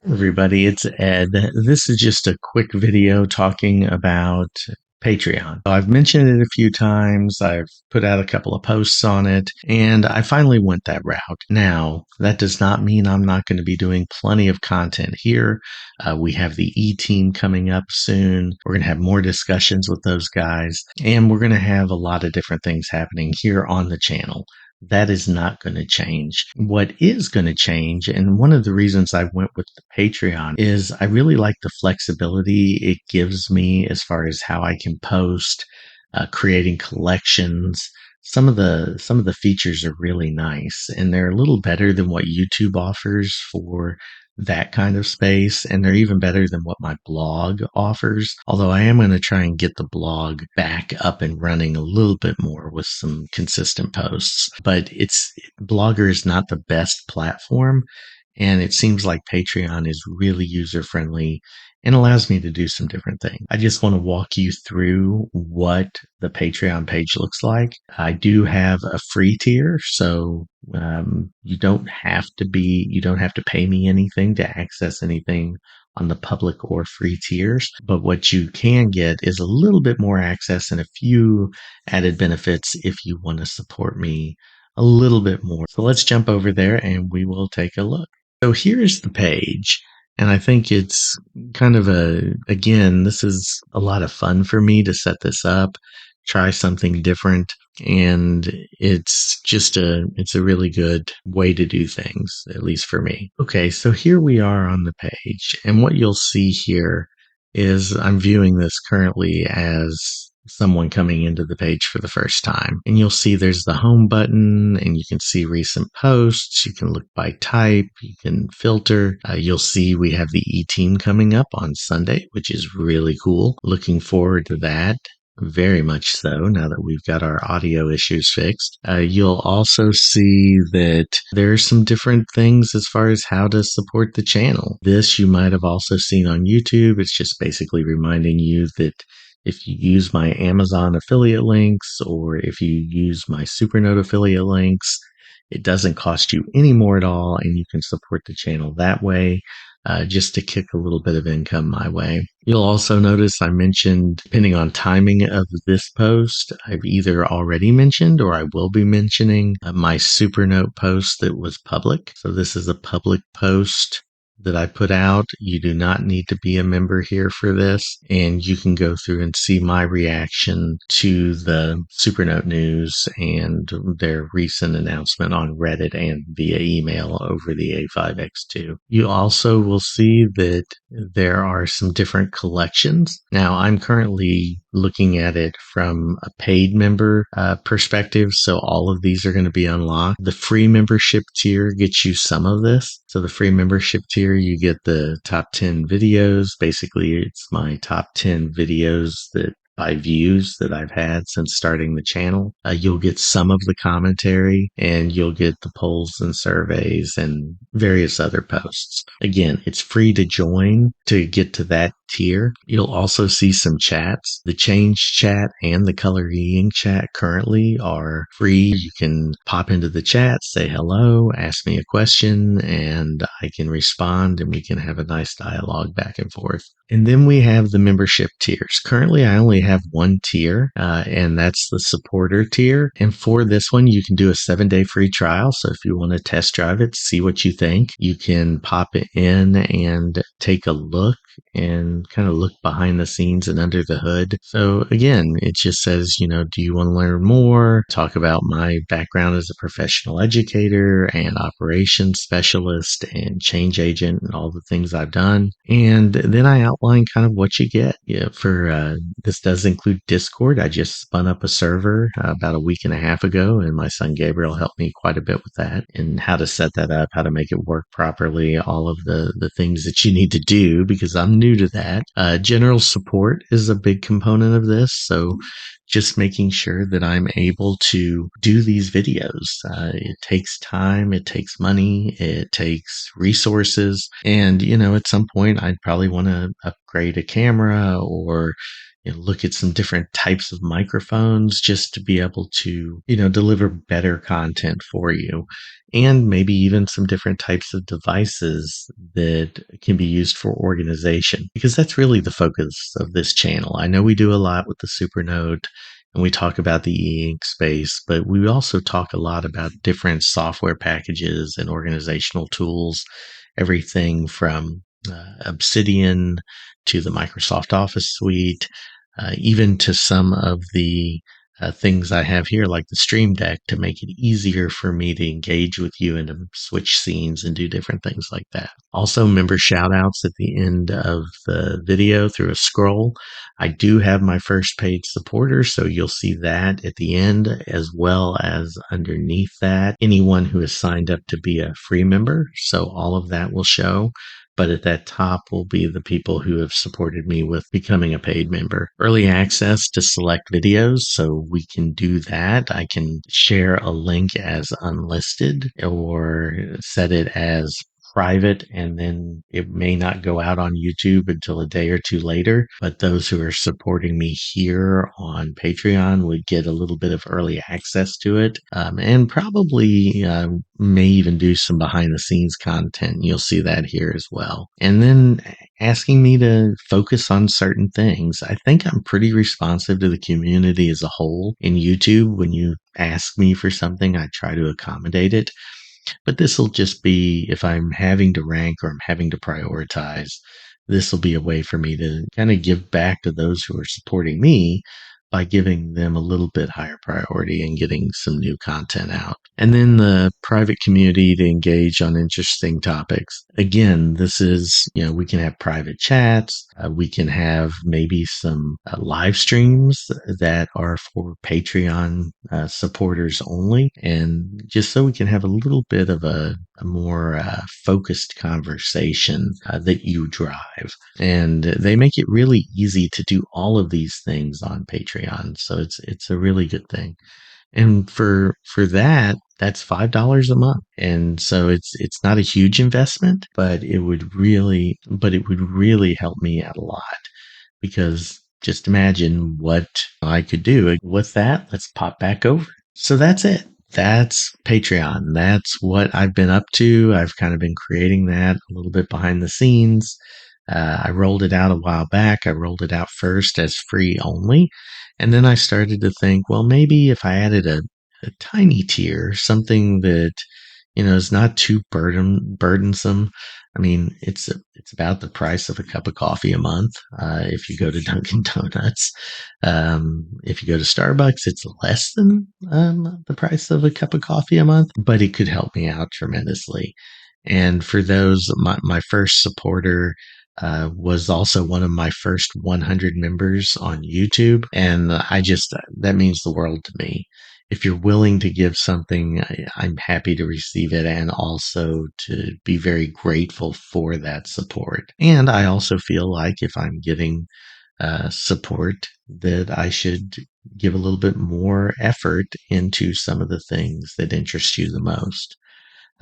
Everybody, it's Ed. This is just a quick video talking about Patreon. I've mentioned it a few times. I've put out a couple of posts on it, and I finally went that route. Now, that does not mean I'm not going to be doing plenty of content here. We have the E-Team coming up soon. We're going to have more discussions with those guys, and we're going to have a lot of different things happening here on the channel. That is not going to change. What is going to change, and one of the reasons I went with the Patreon, is I really like the flexibility it gives me as far as how I can post, creating collections. Some of the features are really nice, and they're a little better than what YouTube offers for that kind of space, and they're even better than what my blog offers. Although I am going to try and get the blog back up and running a little bit more with some consistent posts. But Blogger is not the best platform, and it seems like Patreon is really user friendly and allows me to do some different things. I just want to walk you through what the Patreon page looks like. I do have a free tier, so you don't have to pay me anything to access anything on the public or free tiers. But what you can get is a little bit more access and a few added benefits if you want to support me a little bit more. So let's jump over there and we will take a look. So here's the page. And I think it's kind of again, this is a lot of fun for me to set this up, try something different. And it's a really good way to do things, at least for me. Okay, so here we are on the page. And what you'll see here is I'm viewing this currently as someone coming into the page for the first time. And you'll see there's the home button, and you can see recent posts. You can look by type. You can filter. You'll see we have the E-Team coming up on Sunday, which is really cool. Looking forward to that. Very much so, now that we've got our audio issues fixed. You'll also see that there are some different things as far as how to support the channel. This you might have also seen on YouTube. It's just basically reminding you that if you use my Amazon affiliate links, or if you use my Supernote affiliate links, it doesn't cost you any more at all, and you can support the channel that way, just to kick a little bit of income my way. You'll also notice I mentioned, depending on timing of this post, I've either already mentioned or I will be mentioning my Supernote post that was public. So this is a public post that I put out. You do not need to be a member here for this, and you can go through and see my reaction to the Supernote news and their recent announcement on Reddit and via email over the A5X2. You also will see that there are some different collections. Now, I'm currently looking at it from a paid member perspective, so all of these are going to be unlocked. The free membership tier gets you some of this. So the free membership tier, you get the top 10 videos. Basically, it's my top 10 videos that by views that I've had since starting the channel. You'll get some of the commentary, and you'll get the polls and surveys and various other posts. Again, it's free to join to get to that tier. You'll also see some chats. The Change chat and the Color E-Ink chat currently are free. You can pop into the chat, say hello, ask me a question, and I can respond, and we can have a nice dialogue back and forth. And then we have the membership tiers. Currently, I only have one tier, and that's the supporter tier. And for this one, you can do a 7-day free trial. So if you want to test drive it, see what you think, you can pop it in and take a look and kind of look behind the scenes and under the hood. So again, it just says, do you want to learn more? Talk about my background as a professional educator and operations specialist and change agent and all the things I've done. And then I outline kind of what you get. This does include Discord. I just spun up a server about a week and a half ago, and my son Gabriel helped me quite a bit with that and how to set that up, how to make it work properly, all of the things that you need to do, because I'm new to that. General support is a big component of this. So just making sure that I'm able to do these videos. It takes time, it takes money, it takes resources. And, at some point I'd probably want to upgrade a camera or look at some different types of microphones just to be able to, deliver better content for you. And maybe even some different types of devices that can be used for organization, because that's really the focus of this channel. I know we do a lot with the Supernote and we talk about the e-ink space, but we also talk a lot about different software packages and organizational tools, everything from Obsidian to the Microsoft Office suite, even to some of the things I have here, like the Stream Deck, to make it easier for me to engage with you and to switch scenes and do different things like that. Also, member shout outs at the end of the video through a scroll. I do have my first paid supporter, so you'll see that at the end, as well as underneath that, anyone who has signed up to be a free member. So all of that will show. But at that top will be the people who have supported me with becoming a paid member. Early access to select videos, so we can do that. I can share a link as unlisted or set it as private, and then it may not go out on YouTube until a day or two later. But those who are supporting me here on Patreon would get a little bit of early access to it, and probably may even do some behind the scenes content. You'll see that here as well. And then asking me to focus on certain things. I think I'm pretty responsive to the community as a whole in YouTube. When you ask me for something, I try to accommodate it. But this will just be, if I'm having to rank or I'm having to prioritize, this will be a way for me to kind of give back to those who are supporting me by giving them a little bit higher priority and getting some new content out. And then the private community to engage on interesting topics. Again, this is, we can have private chats. We can have maybe some live streams that are for Patreon supporters only. And just so we can have a little bit of a more focused conversation that you drive. And they make it really easy to do all of these things on Patreon. So it's a really good thing. And for that, that's $5 a month. And so it's not a huge investment, but it would really help me out a lot, because just imagine what I could do. With that, let's pop back over. So that's it. That's Patreon. That's what I've been up to. I've kind of been creating that a little bit behind the scenes. I rolled it out a while back. I rolled it out first as free only. And then I started to think, well, maybe if I added a tiny tier, something that, is not too burdensome. I mean, it's about the price of a cup of coffee a month. If you go to Dunkin' Donuts, if you go to Starbucks, it's less than the price of a cup of coffee a month, but it could help me out tremendously. And for those, my first supporter was also one of my first 100 members on YouTube. And that means the world to me. If you're willing to give something, I'm happy to receive it and also to be very grateful for that support. And I also feel like if I'm getting support, that I should give a little bit more effort into some of the things that interest you the most.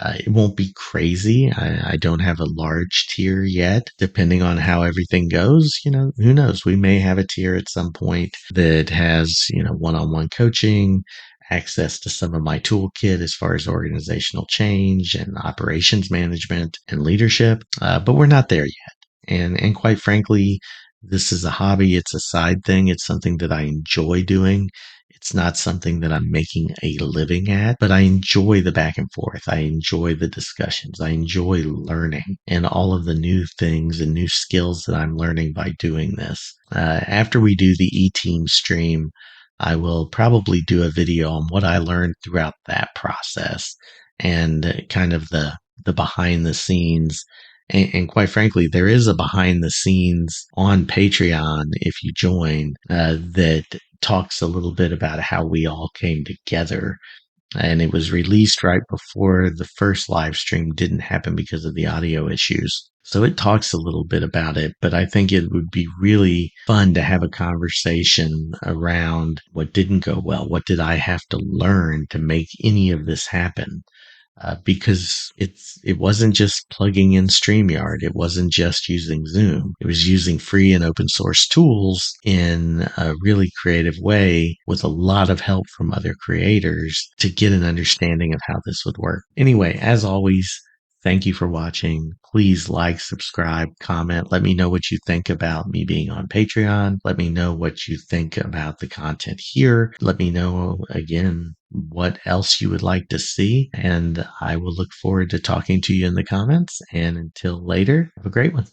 It won't be crazy. I don't have a large tier yet. Depending on how everything goes, who knows? We may have a tier at some point that has, one-on-one coaching, access to some of my toolkit as far as organizational change and operations management and leadership. But we're not there yet. And quite frankly, this is a hobby. It's a side thing. It's something that I enjoy doing. It's not something that I'm making a living at, but I enjoy the back and forth. I enjoy the discussions. I enjoy learning and all of the new things and new skills that I'm learning by doing this. After we do the E-Team stream, I will probably do a video on what I learned throughout that process and kind of the behind the scenes. And quite frankly, there is a behind the scenes on Patreon if you join that talks a little bit about how we all came together. And it was released right before the first live stream didn't happen because of the audio issues. So it talks a little bit about it, but I think it would be really fun to have a conversation around what didn't go well. What did I have to learn to make any of this happen? because it wasn't just plugging in StreamYard. It wasn't just using Zoom. It was using free and open source tools in a really creative way with a lot of help from other creators to get an understanding of how this would work. Anyway, as always, thank you for watching. Please like, subscribe, comment. Let me know what you think about me being on Patreon. Let me know what you think about the content here. Let me know, again, what else you would like to see. And I will look forward to talking to you in the comments. And until later, have a great one.